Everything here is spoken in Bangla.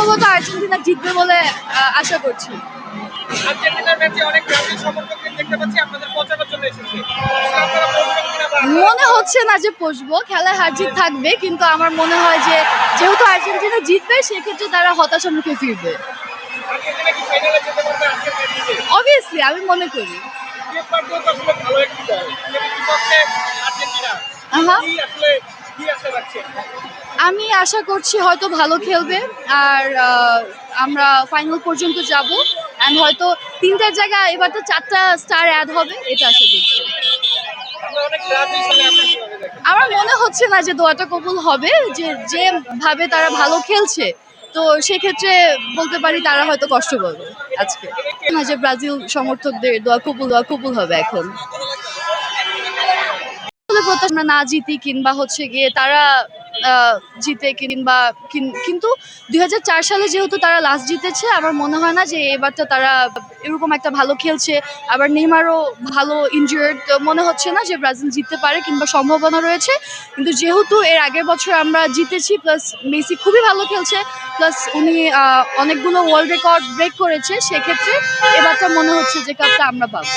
সম্ভবত আর্জেন্টিনা জিতবে বলে আশা করছি। আর্জেন্টিনার ম্যাচে অনেক ব্রাজিল সমর্থকদের দেখতে পাচ্ছি আপনাদের পচানোর জন্য এসেছে। আপনারা বলবেন কিনা বা মনে হচ্ছে না যে পচবো, খেলায় হার জিত থাকবে, কিন্তু আমার মনে হয় যে যেহেতু আর্জেন্টিনা জিতবে সেক্ষেত্রে তারা হতাশার মুখে ফিরবে। আর্জেন্টিনা কি ফাইনালে যেতে পারবে আজকের ম্যাচে? অবভিয়াসলি আমি মনে করি। কেপ ভার্দেও তো আসলে ভালো একটি দল। এর বিপক্ষে আর্জেন্টিনা আহা, কি আশা রাখছেন? আমি আশা করছি হয়তো ভালো খেলবে, আর আমরা ফাইনাল পর্যন্ত যাব, অ্যান্ড হয়তো 3টার জায়গায় এবার তো 4টা স্টার অ্যাড হবে, এটা আশা করছি। আমরা অনেক ব্রাজিল সামনে আপনি কিভাবে দেখেন? আমার মনে হচ্ছে না যে দোয়াটা কবুল হবে, যে যেভাবে তারা ভালো খেলছে, তো সেক্ষেত্রে বলতে পারি তারা হয়তো কষ্ট পাবে আজকে। না যে ব্রাজিল সমর্থকদের দোয়া কবুল হবে এখন। প্রত্যাশা আমরা না জিতি কিংবা হচ্ছে গিয়ে তারা জিতে কিংবা কিন্তু 2004 সালে যেহেতু তারা লাস্ট জিতেছে, আমার মনে হয় না যে এবারটা তারা এরকম একটা ভালো খেলছে, আবার নেইমারও ভালো ইনজুর্ড, তো মনে হচ্ছে না যে ব্রাজিল জিততে পারে কিংবা সম্ভাবনা রয়েছে। কিন্তু যেহেতু এর আগের বছর আমরা জিতেছি, প্লাস মেসি খুবই ভালো খেলছে, প্লাস উনি অনেকগুলো ওয়ার্ল্ড রেকর্ড ব্রেক করেছে, সেক্ষেত্রে এবারটা মনে হচ্ছে যে কাপটা আমরা পাবো।